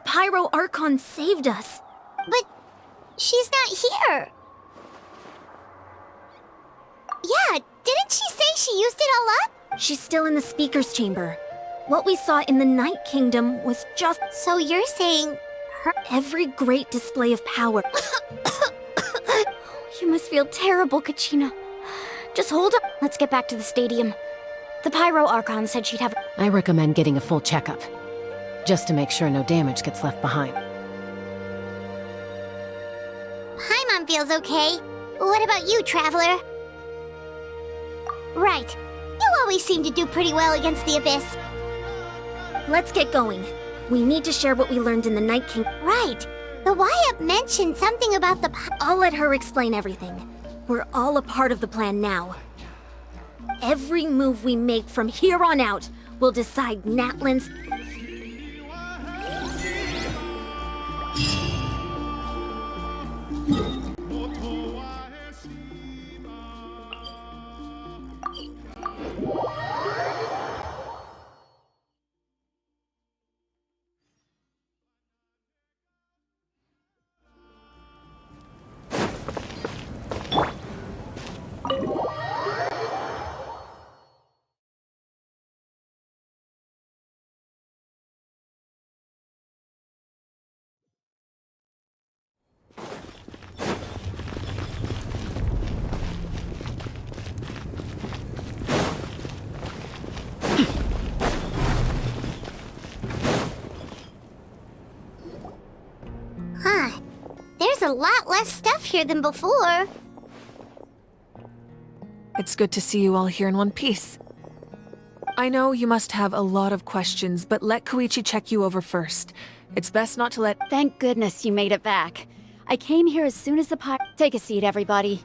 Pyro Archon saved us. But she's not here. Yeah, didn't she say she used it all up? She's still in the Speaker's Chamber. What we saw in the Night Kingdom was just... So you're saying... Every great display of power. You must feel terrible, Kachina. Just hold up. Let's get back to the stadium. The Pyro Archon said she'd have... I recommend getting a full checkup, just to make sure no damage gets left behind. Paimon feels okay. What about you, Traveler? Right. You always seem to do pretty well against the Abyss. Let's get going. We need to share what we learned in the Night King... Right. The Wyatt mentioned something about the... I'll let her explain everything. We're all a part of the plan now. Every move we make from here on out will decide Natlan's... Huh. There's a lot less stuff here than before. It's good to see you all here in one piece. I know you must have a lot of questions, but let Koichi check you over first. It's best not to let... Thank goodness you made it back. I came here as soon as the Take a seat, everybody.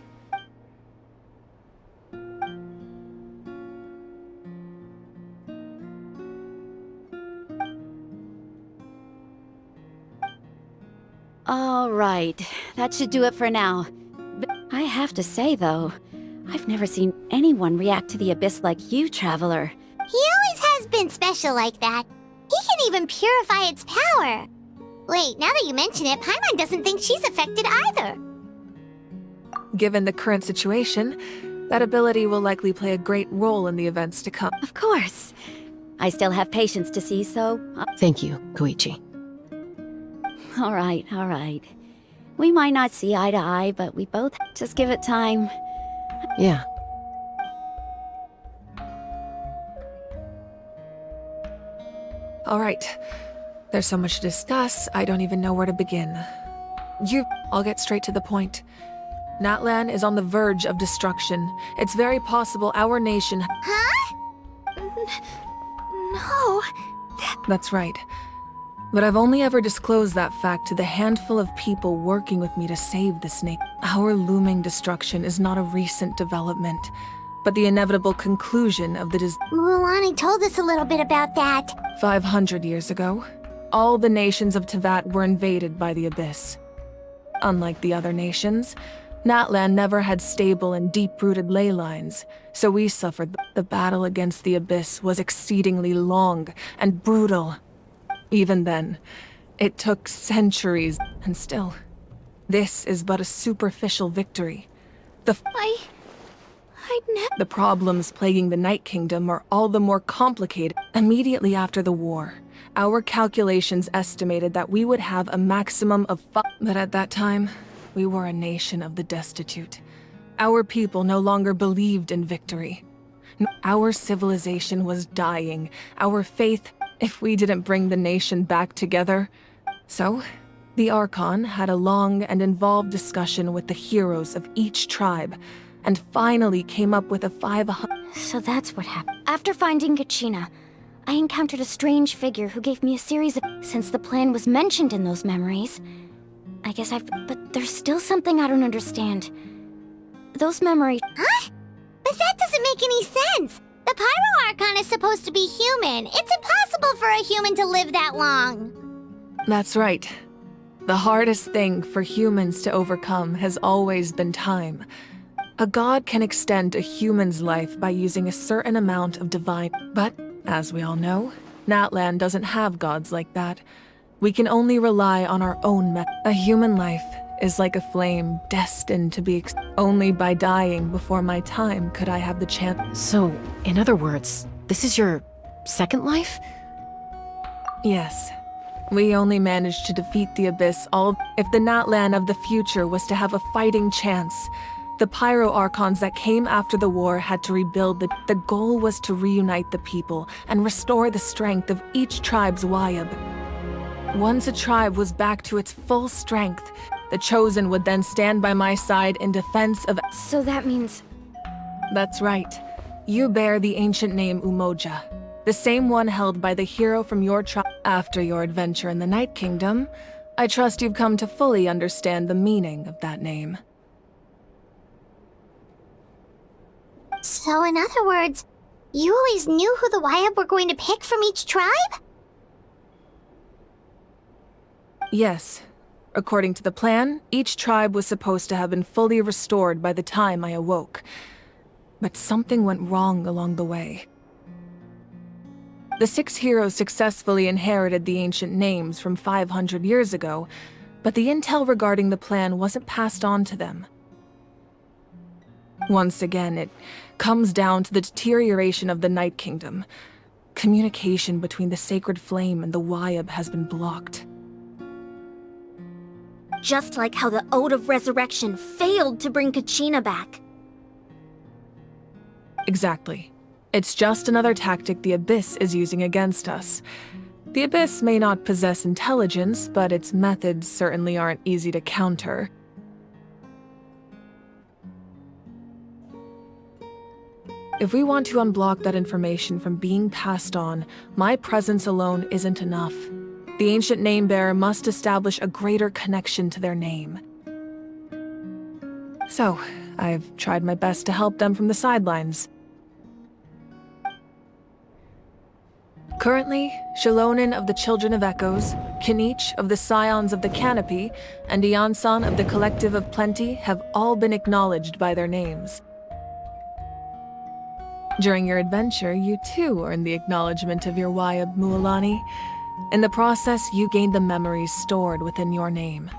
All right, that should do it for now. I have to say, though, I've never seen anyone react to the Abyss like you, Traveler. He always has been special like that. He can even purify its power. Wait, now that you mention it, Paimon doesn't think she's affected either. Given the current situation, that ability will likely play a great role in the events to come. Of course. I still have patience to see, so... Thank you, Koichi. All right, all right. We might not see eye to eye, but we both just give it time. Yeah. All right. There's so much to discuss, I don't even know where to begin. I'll get straight to the point. Natlan is on the verge of destruction. It's very possible our nation... Huh? No. That's right. But I've only ever disclosed that fact to the handful of people working with me to save this nation. Our looming destruction is not a recent development, but the inevitable conclusion of the Mualani told us a little bit about that. 500 years ago, all the nations of Teyvat were invaded by the Abyss. Unlike the other nations, Natlan never had stable and deep-rooted ley lines, so we suffered. The battle against the Abyss was exceedingly long and brutal. Even then, it took centuries, and still, this is but a superficial victory. The problems plaguing the Night Kingdom are all the more complicated. Immediately after the war, our calculations estimated that we would have a maximum of but at that time, we were a nation of the destitute. Our people no longer believed in victory. Our civilization was dying, our faith, if we didn't bring the nation back together. So, the Archon had a long and involved discussion with the heroes of each tribe, and finally came up with a 500... So that's what happened. After finding Kachina, I encountered a strange figure who gave me a series of... Since the plan was mentioned in those memories, I guess But there's still something I don't understand. Those memories... Huh? But that doesn't make any sense! The Pyro Archon is supposed to be human. It's impossible for a human to live that long. That's right. The hardest thing for humans to overcome has always been time. A god can extend a human's life by using a certain amount of divine... But, as we all know, Natlan doesn't have gods like that. We can only rely on our own A human life is like a flame destined to be only by dying before my time could I have the chance. So, in other words, this is your second life? Yes. We only managed to defeat the Abyss if the Natlan of the future was to have a fighting chance. The Pyro Archons that came after the war had to rebuild the goal was to reunite the people and restore the strength of each tribe's Wayab. Once a tribe was back to its full strength, the Chosen would then stand by my side in defense of— So that means... That's right. You bear the ancient name Umoja, the same one held by the hero from your tribe. After your adventure in the Night Kingdom, I trust you've come to fully understand the meaning of that name. So in other words, you always knew who the Wayab were going to pick from each tribe? Yes. According to the plan, each tribe was supposed to have been fully restored by the time I awoke. But something went wrong along the way. The 6 heroes successfully inherited the ancient names from 500 years ago, but the intel regarding the plan wasn't passed on to them. Once again, it comes down to the deterioration of the Night Kingdom. Communication between the Sacred Flame and the Wayab has been blocked. Just like how the Ode of Resurrection failed to bring Kachina back. Exactly. It's just another tactic the Abyss is using against us. The Abyss may not possess intelligence, but its methods certainly aren't easy to counter. If we want to unblock that information from being passed on, my presence alone isn't enough. The ancient name-bearer must establish a greater connection to their name. So, I've tried my best to help them from the sidelines. Currently, Shilonin of the Children of Echoes, Kinich of the Scions of the Canopy, and Iansan of the Collective of Plenty have all been acknowledged by their names. During your adventure, you too earned the acknowledgement of your Wayab, Mualani. In the process, you gained the memories stored within your name.